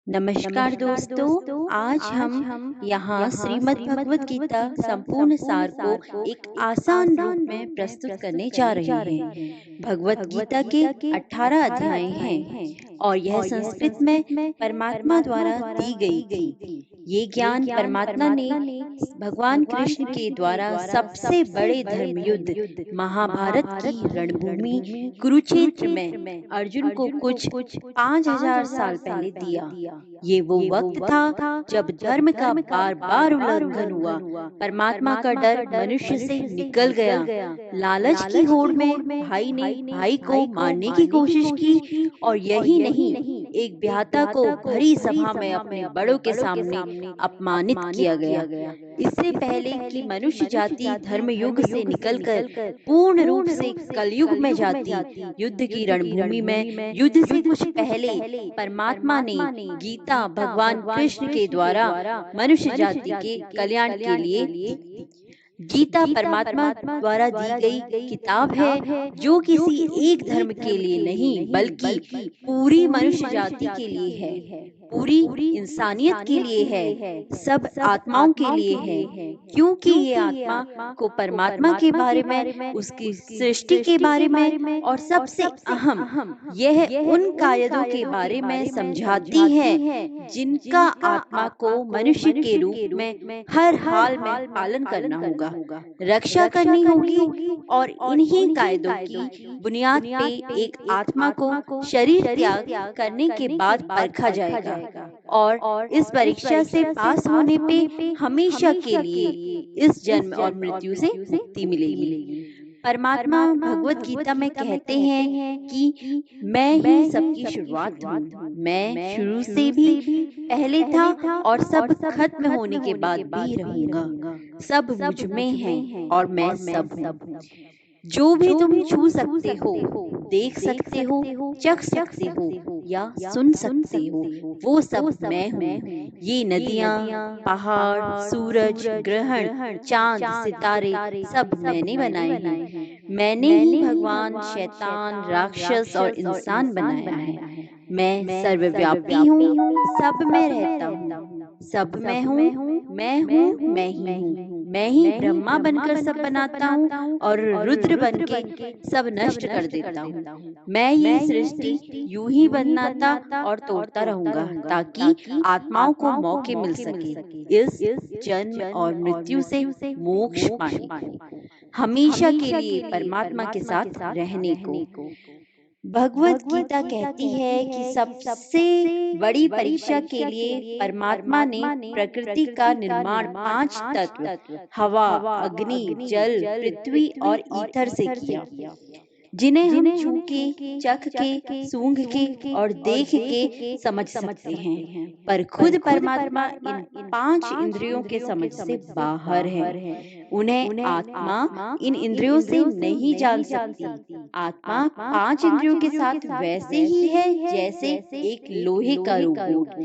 नमस्कार दोस्तों, आज हम यहाँ श्रीमद् भगवत गीता संपूर्ण सार को एक आसान रूप में प्रस्तुत करने जा रहे हैं। भगवत गीता के 18 अध्याय हैं और यह संस्कृत में परमात्मा द्वारा दी गई थी। ये ज्ञान परमात्मा ने भगवान कृष्ण के द्वारा सबसे बड़े धर्म युद्ध महाभारत की रणभूमि कुरुक्षेत्र में अर्जुन को कुछ 5000 साल पहले दिया। ये वो वक्त था जब धर्म का बार बार उल्लंघन हुआ, परमात्मा का डर मनुष्य से निकल गया। लालच की होड़ में भाई ने भाई को मारने की कोशिश की और यही नहीं, एक ब्याहता को भरी सभा में अपने बड़ों के सामने अपमानित किया गया। इससे पहले कि मनुष्य जाति धर्म युग से निकलकर पूर्ण रूप से कलयुग में जाती, युद्ध की रणभूमि में युद्ध से कुछ पहले परमात्मा ने गीता भगवान कृष्ण के द्वारा मनुष्य जाति के कल्याण के लिए दी। गीता परमात्मा द्वारा दी गई किताब है जो किसी एक धर्म के लिए नहीं बल्कि पूरी मनुष्य जाति के लिए है, पूरी इंसानियत के लिए है, सब आत्माओं के लिए है। क्योंकि ये आत्मा को परमात्मा के बारे में, उसकी सृष्टि के बारे में और सबसे अहम यह उन कायदों के बारे में समझाती है जिनका आत्मा को मनुष्य के रूप में हर हाल में पालन करना होगा, रक्षा करनी होगी और इन्हीं कायदों की बुनियाद पे एक आत्मा को शरीर त्याग करने के बाद परखा जाएगा और इस परीक्षा से पास होने पे हमेशा के लिए इस जन्म और मृत्यु से मुक्ति मिलेगी। परमात्मा भगवत गीता में कहते हैं कि मैं ही सबकी शुरुआत हूँ, मैं शुरू से भी पहले था और सब खत्म होने के बाद भी रहूंगा। सब मुझ में है और मैं सब हूँ। जो भी तुम छू सकते हो, देख सकते हो, चख सकते हो या सुन सकते हो, वो सब मैं हूँ। ये नदियाँ, पहाड़, सूरज, ग्रहण, चांद, सितारे सब मैंने बनाए हैं। मैंने ही भगवान, शैतान, राक्षस और इंसान बनाया है। मैं सर्वव्यापी हूँ, सब में रहता हूँ, सब मैं हूँ, मैं ही हूँ। मैं ही ब्रह्मा बनकर सब बनाता हूँ और रुद्र बन के सब नष्ट कर देता हूँ। मैं ये सृष्टि यूं ही बनाता और तोड़ता रहूंगा ताकि आत्माओं को मौके मिल सके इस जन्म और मृत्यु से मोक्ष पाने, हमेशा के लिए परमात्मा के साथ रहने को। भगवत गीता कहती है कि सबसे बड़ी परीक्षा के लिए परमात्मा ने प्रकृति का निर्माण 5 तत्व हवा, अग्नि, जल, पृथ्वी और ईथर से किया, जिन्हें हम छू के, चख के, सूंघ के और देख के समझ सकते हैं। पर खुद परमात्मा इन 5 इंद्रियों के समझ से बाहर है। उन्हें आत्मा इन इंद्रियों से नहीं जान सकती। आत्मा 5 इंद्रियों के साथ वैसे ही है जैसे एक लोहे का रोबोट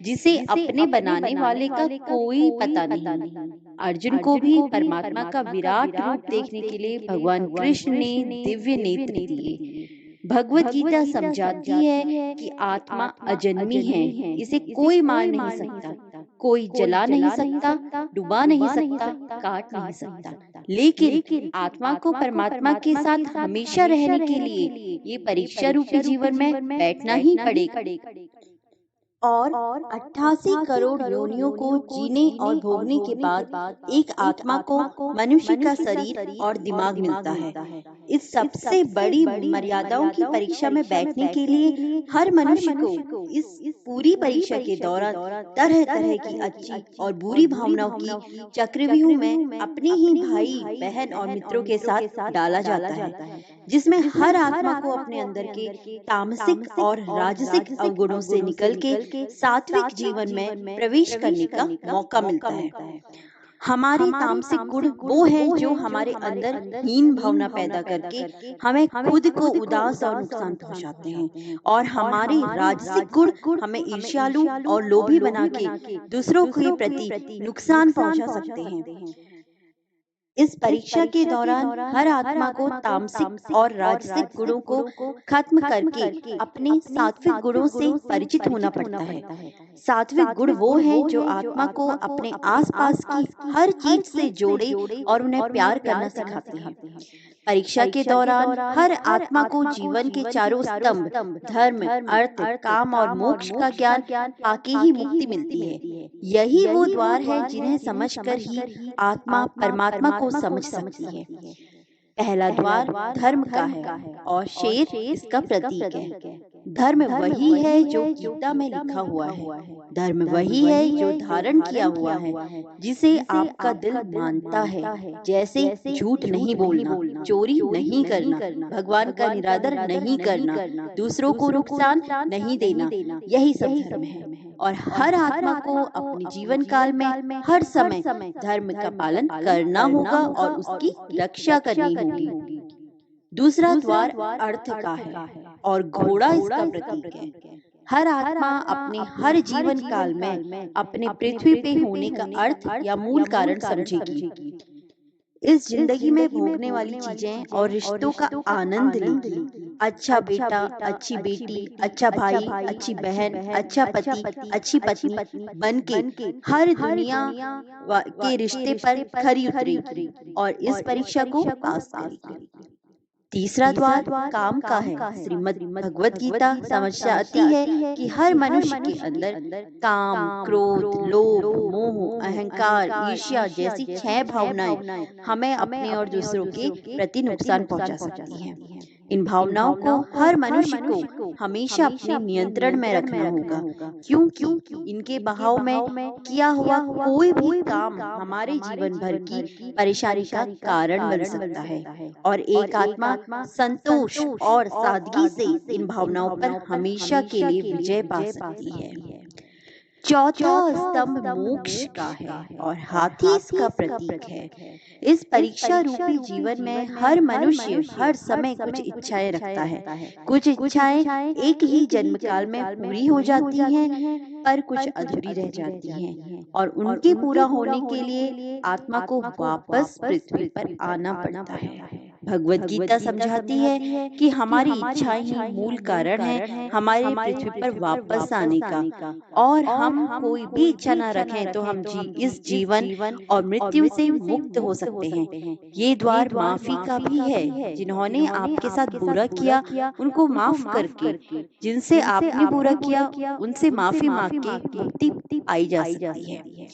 जिसे अपने बनाने वाले का कोई पता नहीं। अर्जुन को भी परमात्मा का विराट रूप देखने के लिए भगवान कृष्ण ने दिव्य नेत्र दिए। भगवत गीता समझाती है कि आत्मा अजन्मी है, इसे कोई मार नहीं सकता, कोई जला नहीं सकता, डुबा नहीं सकता, काट नहीं सकता। लेकिन आत्मा को परमात्मा के साथ हमेशा रहने के लिए ये परीक्षा रूपी जीवन में बैठना ही पड़ेगा और 88 करोड़ योनियों को जीने और भोगने के बाद एक आत्मा को मनुष्य का शरीर और दिमाग मिलता है। इस सबसे बड़ी मर्यादाओं की परीक्षा में बैठने के लिए हर मनुष्य को इस पूरी परीक्षा के दौरान तरह तरह की अच्छी और बुरी भावनाओं की चक्रव्यूह में अपने ही भाई, बहन और मित्रों के साथ डाला जाता है, जिसमें हर आत्मा को अपने अंदर के तामसिक और राजसिक अवगुणों से निकल के सात्विक जीवन में प्रवेश करने का मौका मिलता है। हमारे तामसिक गुण वो है जो हमारे अंदर हीन भावना पैदा करके हमें खुद को उदास और नुकसान पहुंचाते हैं और हमारे राजसिक गुण हमें ईर्ष्यालु और लोभी बना के दूसरों के प्रति नुकसान पहुंचा सकते हैं। इस परीक्षा के दौरान हर आत्मा को तामसिक और राजसिक गुणों को खत्म करके अपने सात्विक गुणों से परिचित होना पड़ता है। सात्विक गुण वो हैं जो आत्मा को अपने आसपास की हर चीज से जोड़े और उन्हें प्यार करना सिखाते हैं। परीक्षा के दौरान हर आत्मा को जीवन के चारों स्तंभ धर्म, अर्थ, काम और मोक्ष का ज्ञान पाके ही मुक्ति मिलती है। यही वो द्वार है जिन्हें समझकर ही आत्मा परमात्मा को समझ सकती है। पहला द्वार धर्म का है और शेर इसका प्रतीक है। धर्म वही है जो गीता में लिखा हुआ है। धर्म वही है जो धारण किया हुआ है, जिसे आपका दिल मानता है। जैसे झूठ नहीं बोलना, चोरी नहीं करना, भगवान का निरादर नहीं करना, दूसरों को नुकसान नहीं देना, यही सब धर्म है। और हर आत्मा को अपने जीवन काल में हर समय धर्म का पालन करना होगा और उसकी रक्षा करनी होगी। दूसरा द्वार अर्थ का है और घोड़ा इसका प्रतीक है। हर आत्मा अपने हर जीवन काल में अपने पृथ्वी पे होने का अर्थ या मूल कारण समझेगी। इस जिंदगी में भोगने वाली चीजें और रिश्तों का आनंद लेगी। अच्छा बेटा, अच्छी बेटी, अच्छा भाई, अच्छी बहन, अच्छा पति, अच्छी पत्नी बनके हर दुनिया के रिश्ते पर खरी उतरेगी और इस परीक्षा को पास करेगी। तीसरा द्वार काम का है। श्रीमद् भगवत गीता समझाती है कि हर मनुष्य के अंदर काम, क्रोध, लोभ, मोह, अहंकार, ईर्ष्या जैसी 6 भावनाएं हमें अपने और दूसरों के प्रति नुकसान पहुंचा सकती हैं। इन भावनाओं को हर मनुष्य को हमेशा अपने नियंत्रण में रखना होगा, क्योंकि इनके बहाव में किया हुआ कोई भी काम हमारे जीवन भर की परेशानी का कारण बन सकता है और एक आत्मा संतोष और सादगी से इन भावनाओं पर हमेशा के लिए विजय पा सकती है। चौथा स्तंभ मोक्ष का है और हाथी इसका प्रतीक है। इस परीक्षा रूपी जीवन में हर मनुष्य हर समय कुछ इच्छाएं रखता है। कुछ इच्छाएं एक ही जन्म काल में पूरी हो जाती हैं, पर कुछ अधूरी रह जाती हैं और उनके पूरा होने के लिए आत्मा को वापस पृथ्वी पर आना पड़ता है। भगवत गीता समझाती है कि हमारी इच्छाएं ही मूल कारण है हमारे पृथ्वी पर वापस आने का, और हम कोई भी इच्छा न रखें तो हम इस जीवन और मृत्यु से मुक्त हो सकते हैं। ये द्वार माफी का भी है। जिन्होंने आपके साथ बुरा किया उनको माफ करके, जिनसे आपने बुरा किया उनसे माफी मांग के मुक्ति पाई जा सकती है।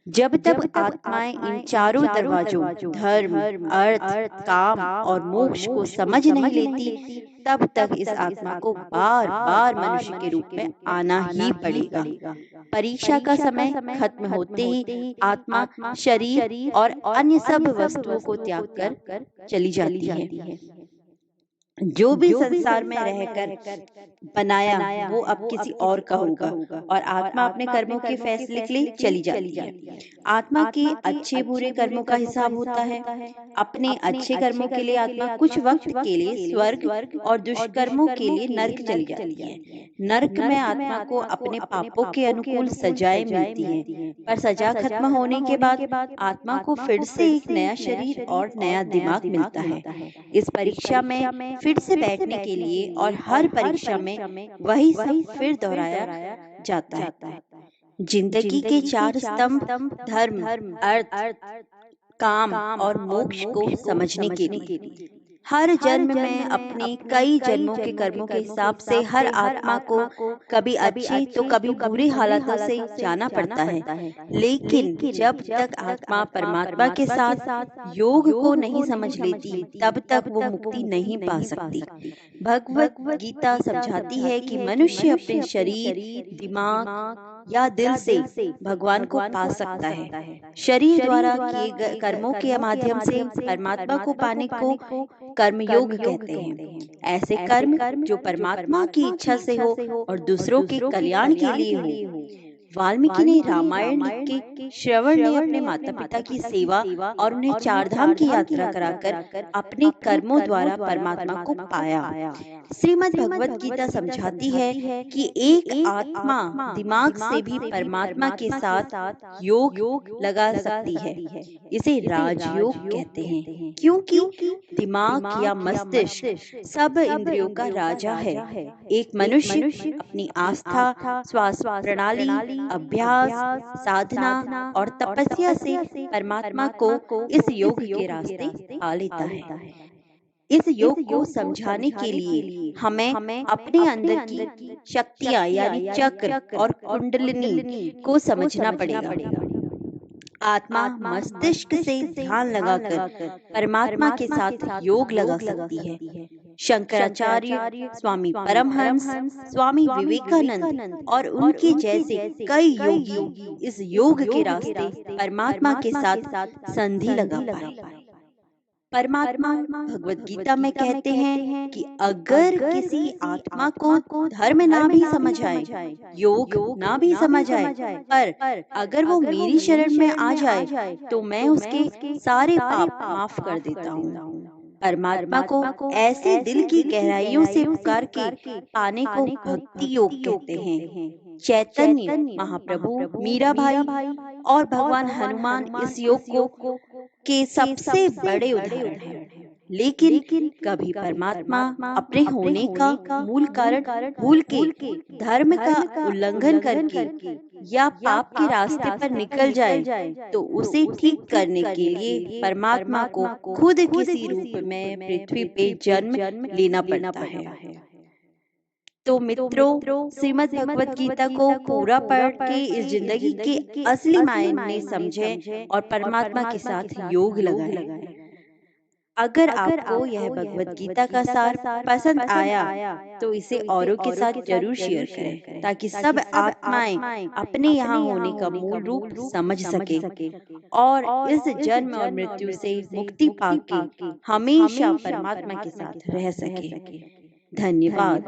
जब तक आत्माएं इन चारों दरवाजों धर्म, अर्थ, काम और मोक्ष को समझ नहीं लेती, तब तक इस आत्मा को बार बार मनुष्य के रूप में आना ही पड़ेगा। परीक्षा का समय खत्म होते ही आत्मा शरीर और अन्य सब वस्तुओं को त्याग कर चली जाती है। जो भी संसार में रहकर बनाया वो अब किसी और का होगा और आत्मा अपने कर्मों के फैसले के लिए चली जाती है। आत्मा के अच्छे बुरे कर्मों का हिसाब होता है। अपने अच्छे कर्मों के लिए आत्मा कुछ वक्त के लिए स्वर्ग और दुष्कर्मों के लिए नर्क चली जाती है। नर्क में आत्मा को अपने पापों के अनुकूल सजाएं मिलती है, पर सजा खत्म होने के बाद आत्मा को फिर से एक नया शरीर और नया दिमाग मिलता है। इस परीक्षा में फिर से बैठने के लिए और हर परीक्षा में वही सब फिर दोहराया जाता है। जिंदगी के 4 स्तंभ धर्म, अर्थ, काम और मोक्ष को समझने के लिए हर जन्म में अपने कई जन्मों के कर्मों के हिसाब से हर आत्मा को कभी अच्छे तो कभी बुरे हालातों से जाना पड़ता है। लेकिन जब तक आत्मा परमात्मा के साथ योग को नहीं समझ लेती, तब तक वो मुक्ति नहीं पा सकती। भगवत गीता समझाती है कि मनुष्य अपने शरीर, दिमाग या दिल से भगवान को पा सकता है। शरीर द्वारा किए गए कर्मों के माध्यम से परमात्मा को पाने को कर्मयोग कहते हैं। ऐसे कर्म जो परमात्मा की इच्छा से हो और दूसरों के कल्याण के लिए हो, वाल्मीकि ने रामायण लिख के श्रवण ने अपने माता पिता की सेवा और उन्हें चार धाम की यात्रा कराकर अपने कर्मों द्वारा परमात्मा को पाया। श्रीमद् भगवत गीता समझाती है कि एक आत्मा दिमाग से भी परमात्मा के साथ योग लगा सकती है। इसे राजयोग कहते हैं, क्योंकि दिमाग या मस्तिष्क सब इंद्रियों का राजा है। एक मनुष्य अपनी आस्था, श्वास प्रणाली, अभ्यास, साधना और तपस्या से परमात्मा को इस योग के रास्ते पा लेता है। इस योग को समझाने के लिए हमें अपने अंदर की शक्तियां यानी चक्र और कुंडलिनी को समझना पड़ेगा। आत्मा मस्तिष्क से ध्यान लगाकर परमात्मा के साथ योग लगा सकती है। शंकराचार्य, स्वामी परमहंस, स्वामी विवेकानंद और उनके जैसे कई योगी इस योग के रास्ते परमात्मा के साथ संधि लगा पाए। परमात्मा भगवत गीता में कहते हैं कि अगर किसी आत्मा को धर्म ना भी समझ आए, योग ना भी समझ आए, पर अगर वो मेरी शरण में आ जाए तो मैं उसके सारे पाप माफ कर देता हूँ। परमात्मा को ऐसे दिल की गहराइयों से पुकार के पाने को भक्ति योग कहते हैं। चैतन्य महाप्रभु, मीराबाई और भगवान हनुमान इस योग को के सबसे बड़े उदाहरण हैं। लेकिन कभी परमात्मा अपने होने का मूल कारण भूल के धर्म का उल्लंघन करके या पाप के रास्ते पर निकल जाए तो उसे ठीक करने के लिए परमात्मा को खुद किसी रूप में पृथ्वी पे जन्म लेना पड़ता है। तो मित्रों, श्रीमद् भगवत गीता को पूरा पढ़ के इस जिंदगी के असली मायने समझें और परमात्मा के साथ योग लगाएं। अगर आपको यह भगवत गीता का सार पसंद आया तो इसे औरों के साथ जरूर शेयर करें, ताकि सब आत्माएं अपने यहाँ होने का मूल रूप समझ सके और इस जन्म और मृत्यु से मुक्ति पाके हमेशा परमात्मा के साथ रह सके। धन्यवाद।